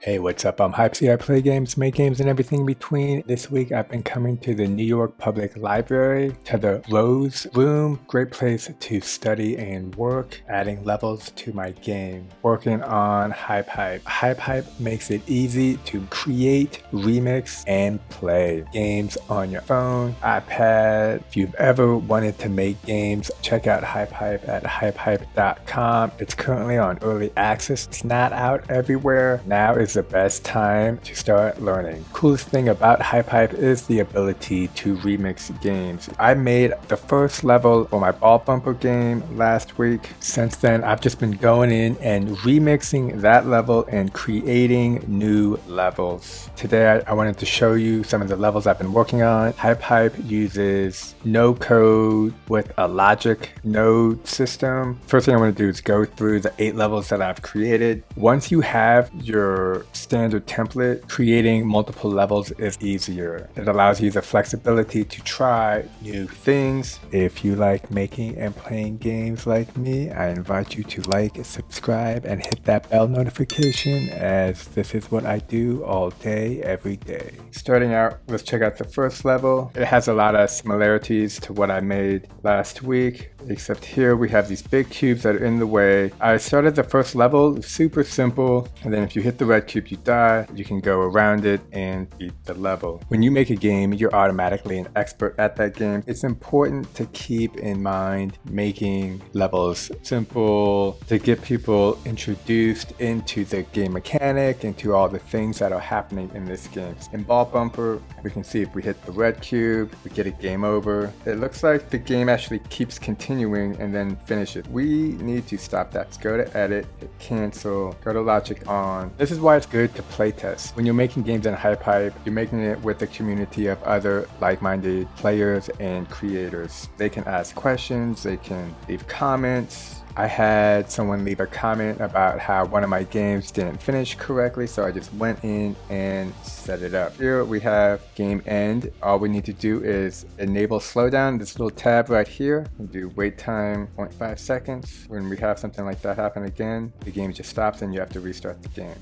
Hey, what's up? I'm HypeHype. I play games, make games, and everything in between. This week, I've been coming to the New York Public Library, to the Rose Room. Great place to study and work, adding levels to my game. Working on HypeHype. HypeHype makes it easy to create, remix, and play games on your phone, iPad. If you've ever wanted to make games, check out HypeHype at hypehype.com. It's currently on early access. It's not out everywhere. Now is the best time to start learning. Coolest thing about HypeHype is the ability to remix games. I made the first level for my ball bumper game last week. Since then, I've just been going in and remixing that level and creating new levels. Today, I wanted to show you some of the levels I've been working on. HypeHype uses no code with a logic node system. First thing I want to do is go through the 8 levels that I've created. Once you have your standard template, creating multiple levels is easier. It allows you the flexibility to try new things. If you like making and playing games like me, I invite you to like, subscribe, and hit that bell notification, as this is what I do all day, every day. Starting out, let's check out the first level. It has a lot of similarities to what I made last week, except here we have these big cubes that are in the way. I started the first level super simple, and then if you hit the red cube, you die. You can go around it and beat the level. When you make a game, you're automatically an expert at that game. It's important to keep in mind making levels simple to get people introduced into the game mechanic, into all the things that are happening in this game. In Ball Bumper, we can see if we hit the red cube, we get a game over. It looks like the game actually keeps continuing and then finishes. We need to stop that. Let's go to edit, hit cancel, go to logic on. This is why it's good to playtest. When you're making games in HypeHype, you're making it with a community of other like-minded players and creators. They can ask questions, they can leave comments. I had someone leave a comment about how one of my games didn't finish correctly, so I just went in and set it up. Here we have game end. All we need to do is enable slowdown, this little tab right here. We do wait time 0.5 seconds. When we have something like that happen again, the game just stops and you have to restart the game.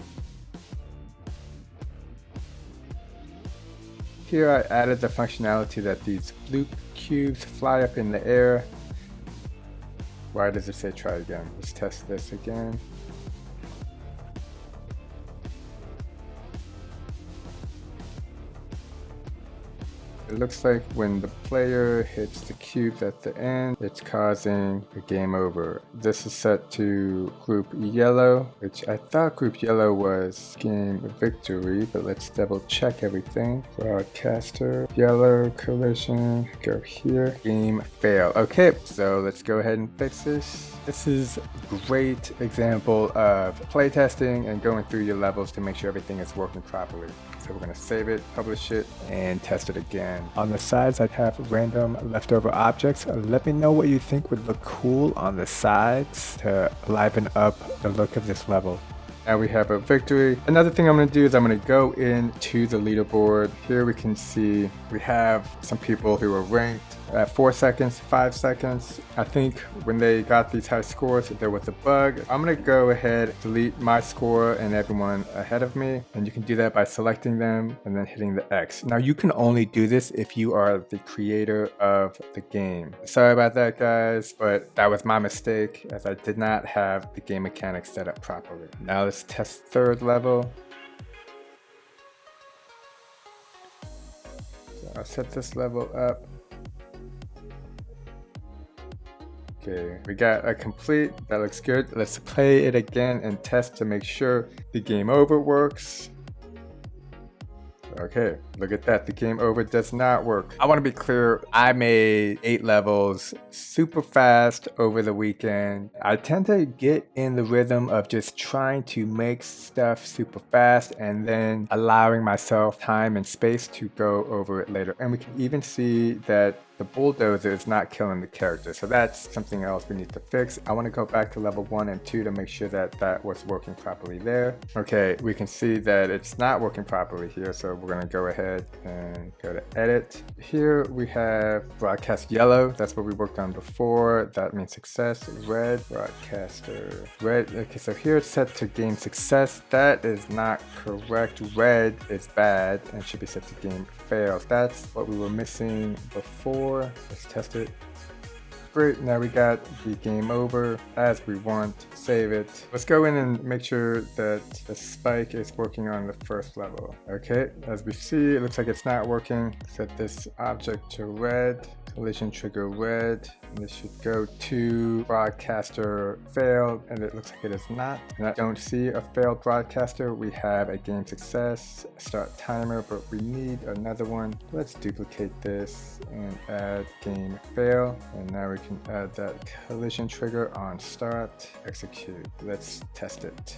Here I added the functionality that these blue cubes fly up in the air. Why does it say try again? Let's test this again. It looks like when the player hits the cubes at the end, it's causing a game over. This is set to group yellow, which I thought group yellow was game victory, but let's double check everything. Broadcaster, yellow, collision, go here, game fail. Okay, so let's go ahead and fix this. This is a great example of playtesting and going through your levels to make sure everything is working properly. So we're going to save it, publish it, and test it again. On the sides, I'd have random leftover objects. Let me know what you think would look cool on the sides to liven up the look of this level. Now we have a victory. Another thing I'm going to do is I'm going to go into the leaderboard. Here we can see we have some people who are ranked at 4 seconds, 5 seconds. I think when they got these high scores, there was a bug. I'm going to go ahead, delete my score and everyone ahead of me. And you can do that by selecting them and then hitting the X. Now you can only do this if you are the creator of the game. Sorry about that, guys, but that was my mistake, as I did not have the game mechanics set up properly. Now let's test third level. So I'll set this level up. Okay, we got a complete. That looks good. Let's play it again and test to make sure the game over works. Okay, look at that. The game over does not work. I want to be clear. I made 8 levels super fast over the weekend. I tend to get in the rhythm of just trying to make stuff super fast and then allowing myself time and space to go over it later. And we can even see that the bulldozer is not killing the character. So that's something else we need to fix. I want to go back to level 1 and 2 to make sure that that was working properly there. Okay, we can see that it's not working properly here. So we're going to go ahead and go to edit. Here we have broadcast yellow. That's what we worked on before. That means success. Red, broadcaster, red. Okay, so here it's set to game success. That is not correct. Red is bad and should be set to game fails. That's what we were missing before. Let's test it. Great, now we got the game over as we want. Save it. Let's go in and make sure that the spike is working on the first level. Okay, as we see, it looks like it's not working. Set this object to red. Collision trigger red, and this should go to broadcaster failed, and it looks like it is not. And I don't see a failed broadcaster. We have a game success, start timer, but we need another one. Let's duplicate this and add game fail, and now we can add that collision trigger on start, execute. Let's test it.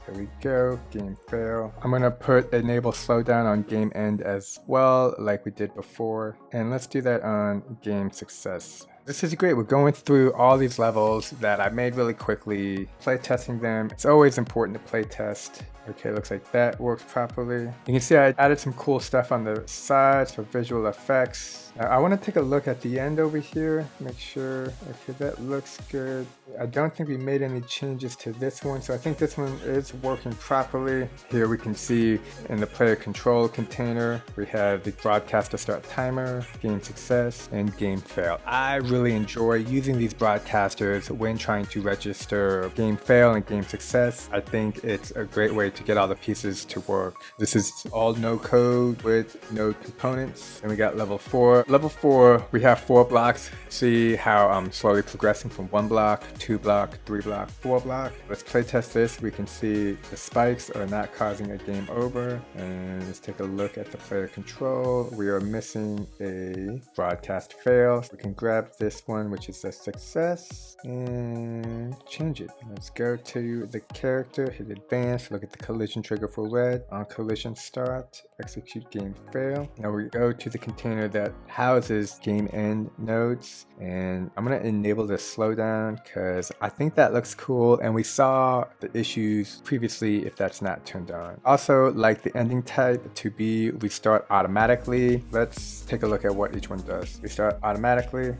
There we go, game fail. I'm gonna put enable slowdown on game end as well, like we did before. And let's do that on game success. This is great. We're going through all these levels that I made really quickly, play testing them. It's always important to play test. Okay, looks like that works properly. You can see I added some cool stuff on the sides for visual effects. I want to take a look at the end over here, make sure, okay, that looks good. I don't think we made any changes to this one, so I think this one is working properly. Here we can see in the player control container, we have the broadcaster start timer, game success, and game fail. I really enjoy using these broadcasters when trying to register game fail and game success. I think it's a great way to get all the pieces to work. This is all no code with no components. And we got level 4. Level 4, we have 4 blocks. See how I'm slowly progressing from 1 block, 2 block, 3 block, 4 block. Let's play test this. We can see the spikes are not causing a game over. And let's take a look at the player control. We are missing a broadcast fail. We can grab this one, which is a success, and change it. Let's go to the character, hit advance, look at the collision trigger for red. On collision start, execute game fail. Now we go to the container that houses game end nodes, and I'm going to enable the slowdown because I think that looks cool, and we saw the issues previously if that's not turned on. Also, like the ending type to be restart automatically. Let's take a look at what each one does. Restart automatically.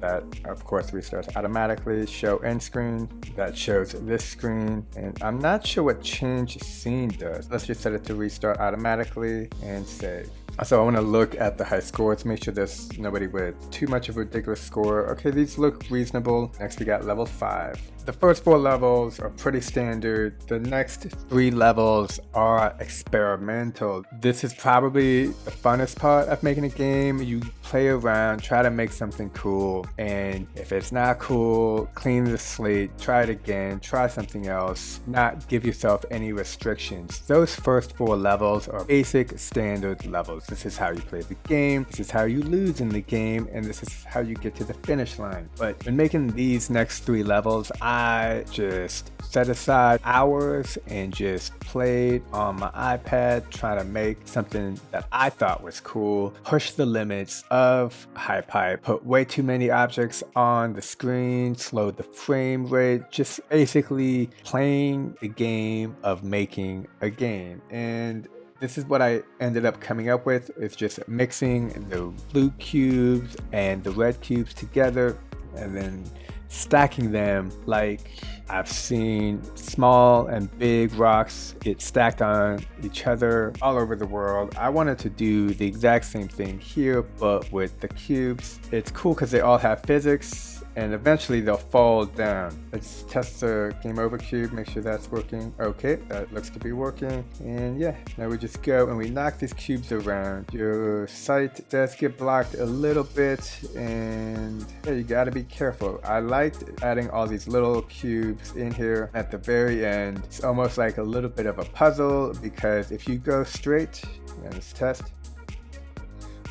That of course restarts automatically. Show end screen, that shows this screen, and I'm not sure what change scene does. Let's just set it to restart automatically and save. So I want to look at the high scores, make sure there's nobody with too much of a ridiculous score. Okay, these look reasonable. Next we got level 5. The first 4 levels are pretty standard. The next 3 levels are experimental. This is probably the funnest part of making a game. You play around, try to make something cool, and if it's not cool, clean the slate, try it again, try something else, not give yourself any restrictions. Those first 4 levels are basic standard levels. This is how you play the game, this is how you lose in the game, and this is how you get to the finish line. But when making these next 3 levels, I just set aside hours and just played on my iPad, trying to make something that I thought was cool, push the limits of HypeHype, put way too many objects on the screen, slowed the frame rate, just basically playing the game of making a game. And this is what I ended up coming up with. It's just mixing the blue cubes and the red cubes together and then stacking them like I've seen small and big rocks get stacked on each other all over the world. I wanted to do the exact same thing here, but with the cubes. It's cool because they all have physics, and eventually they'll fall down. Let's test the game over cube, make sure that's working. Okay, that looks to be working. And yeah, now we just go and we knock these cubes around. Your sight does get blocked a little bit, and yeah, you gotta be careful. I liked adding all these little cubes in here at the very end. It's almost like a little bit of a puzzle, because if you go straight, let's test.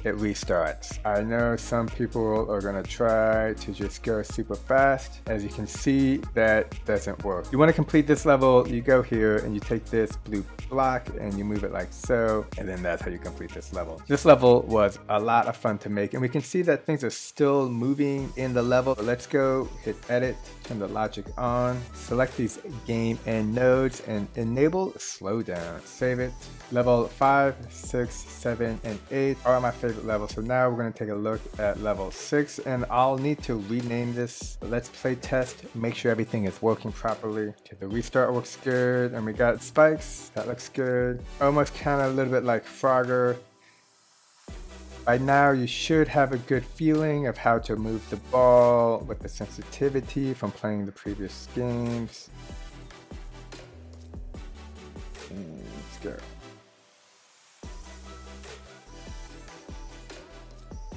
it restarts. I know some people are gonna try to just go super fast. As you can see, that doesn't work. You wanna complete this level, you go here and you take this blue block and you move it like so, and then that's how you complete this level. This level was a lot of fun to make, and we can see that things are still moving in the level. Let's go hit edit, turn the logic on, select these game end nodes and enable slowdown. Save it. Level 5, 6, 7, and 8 are my favorite levels. So now we're going to take a look at level 6, and I'll need to rename this. Let's play test, make sure everything is working properly. Okay, the restart works good, and we got spikes. That looks good. Almost kind of a little bit like Frogger. By now, you should have a good feeling of how to move the ball with the sensitivity from playing the previous games. Let's go.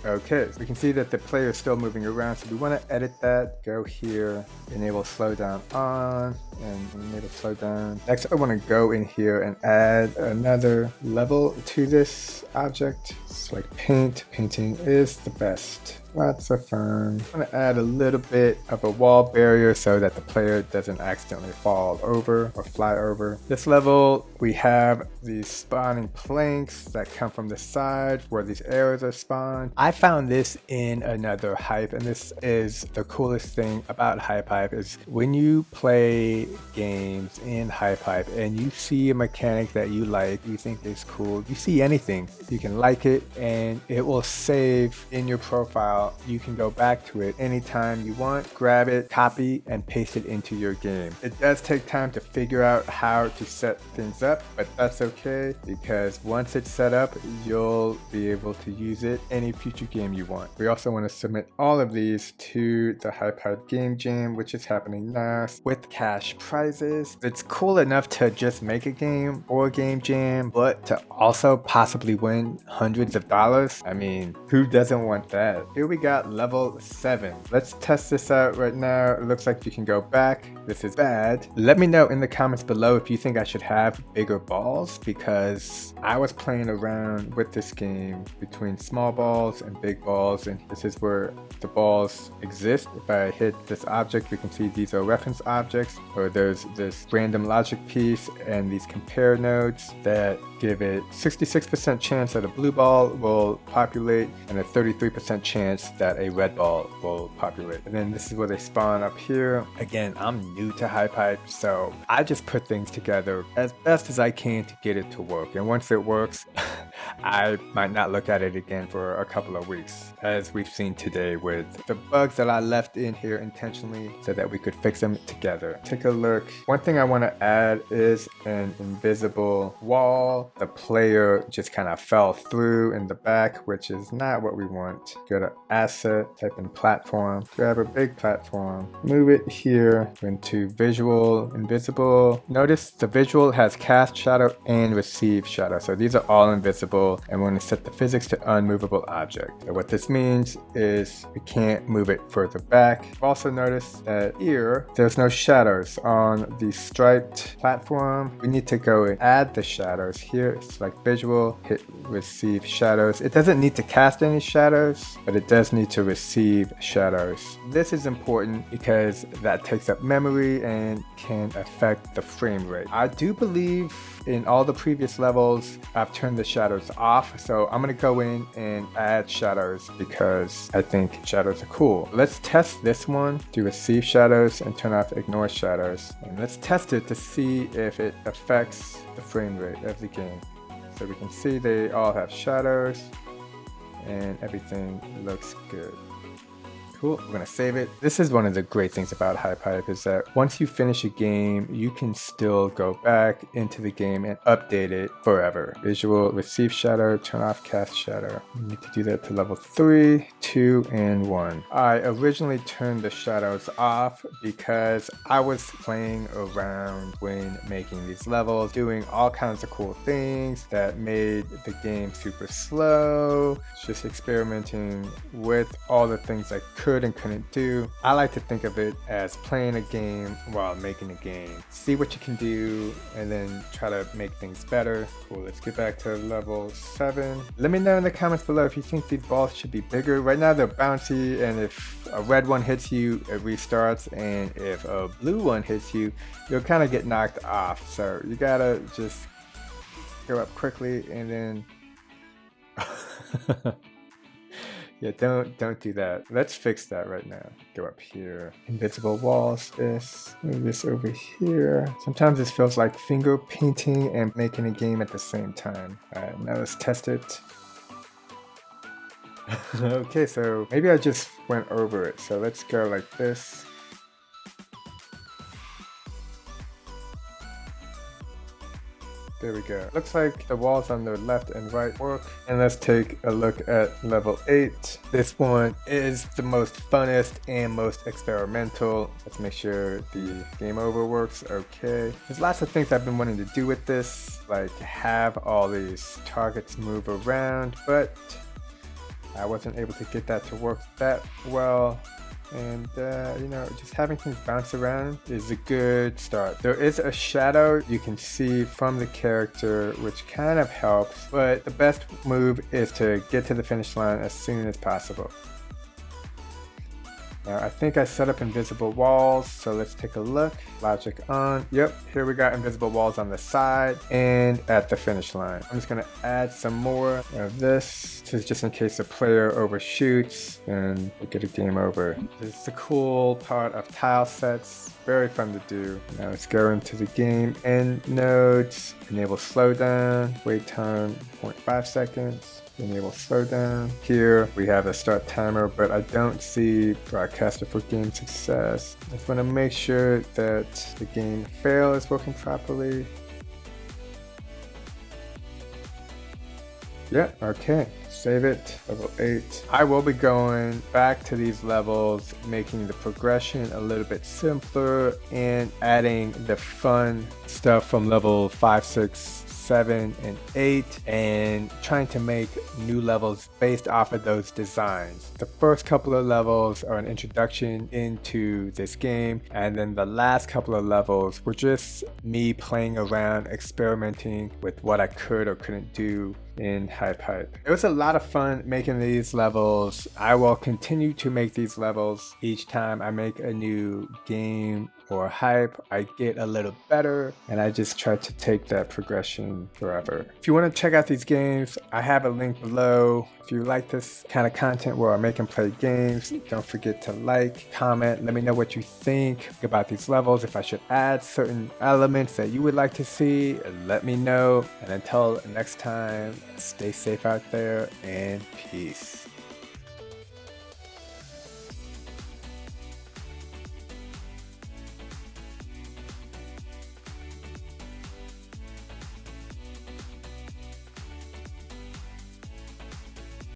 Okay, so we can see that the player is still moving around, so we want to edit that. Go here, enable slowdown on, and enable slowdown. Next, I want to go in here and add another level to this object. It's like paint. Painting is the best. Lots of fun. I'm going to add a little bit of a wall barrier so that the player doesn't accidentally fall over or fly over. This level, we have these spawning planks that come from the side where these arrows are spawned. I found this in another hype, and this is the coolest thing about HypeHype is when you play games in HypeHype and you see a mechanic that you like, you think is cool, you see anything, you can like it and it will save in your profile. You can go back to it anytime you want, grab it, copy, and paste it into your game. It does take time to figure out how to set things up, but that's okay because once it's set up, you'll be able to use it any future game you want. We also want to submit all of these to the HypeHype Game Jam, which is happening now with cash prizes. It's cool enough to just make a game or a game jam, but to also possibly win hundreds of dollars. I mean, who doesn't want that? Here we got level 7. Let's test this out right now. It looks like you can go back. This is bad. Let me know in the comments below if you think I should have bigger balls, because I was playing around with this game between small balls and big balls, and this is where the balls exist. If I hit this object, we can see these are reference objects, or there's this random logic piece and these compare nodes that give it 66% chance that a blue ball will populate and a 33% chance that a red ball will populate. And then this is where they spawn up here. Again, I'm new to HypeHype, so I just put things together as best as I can to get it to work. And once it works, I might not look at it again for a couple of weeks, as we've seen today with the bugs that I left in here intentionally so that we could fix them together. Take a look. One thing I want to add is an invisible wall. The player just kind of fell through in the back, which is not what we want. Go to asset, type in platform, grab a big platform, move it here into visual, invisible. Notice the visual has cast shadow and receive shadow. So these are all invisible, and we're going to set the physics to unmovable object. So what this means is we can't move it further back. Also notice that here, there's no shadows on the striped platform. We need to go and add the shadows here. Select visual, hit receive shadows. It doesn't need to cast any shadows, but it does need to receive shadows. This is important because that takes up memory and can affect the frame rate. I do believe in all the previous levels, I've turned the shadows off. So I'm going to go in and add shadows because I think shadows are cool. Let's test this one to receive shadows and turn off ignore shadows. And let's test it to see if it affects the frame rate of the game. So we can see they all have shadows and everything looks good. Cool, we're gonna save it. This is one of the great things about HypeHype is that once you finish a game, you can still go back into the game and update it forever. Visual, receive shadow, turn off cast shadow. You need to do that to level 3, 2, and 1. I originally turned the shadows off because I was playing around when making these levels, doing all kinds of cool things that made the game super slow, just experimenting with all the things I could could and couldn't do. I like to think of it as playing a game while making a game. See what you can do and then try to make things better. Cool, let's get back to level 7. Let me know in the comments below if you think these balls should be bigger. Right now they're bouncy, and if a red one hits you, it restarts, and if a blue one hits you, you'll kind of get knocked off. So you gotta just go up quickly and then yeah, don't do that. Let's fix that right now. Go up here. Invisible walls, move this over here. Sometimes this feels like finger painting and making a game at the same time. Alright, now let's test it. Okay, so maybe I just went over it. So let's go like this. There we go. Looks like the walls on the left and right work. And let's take a look at level 8. This one is the most funnest and most experimental. Let's make sure the game over works okay. There's lots of things I've been wanting to do with this, like have all these targets move around, but I wasn't able to get that to work that well. And you know, just having things bounce around is a good start. There is a shadow you can see from the character, which kind of helps, but the best move is to get to the finish line as soon as possible. Now I think I set up invisible walls, so let's take a look. Logic on. Yep, here we got invisible walls on the side and at the finish line. I'm just gonna add some more of this. This is just in case the player overshoots and we get a game over. This is the cool part of tile sets. Very fun to do. Now let's go into the game end nodes. Enable slowdown. Wait time 0.5 seconds. Enable slowdown. Here we have a start timer, but I don't see broadcaster for game success. I just want to make sure that the game fail is working properly. Yeah, okay. Save it. Level 8. I will be going back to these levels, making the progression a little bit simpler and adding the fun stuff from level 5, 6, 7, and 8, and trying to make new levels based off of those designs. The first couple of levels are an introduction into this game, and then the last couple of levels were just me playing around, experimenting with what I could or couldn't do in HypeHype. It was a lot of fun making these levels. I will continue to make these levels each time I make a new game or hype. I get a little better, and I just try to take that progression forever. If you want to check out these games, I have a link below. If you like this kind of content where I make and play games, don't forget to like, comment, let me know what you think about these levels. If I should add certain elements that you would like to see, let me know. And until next time, stay safe out there and peace.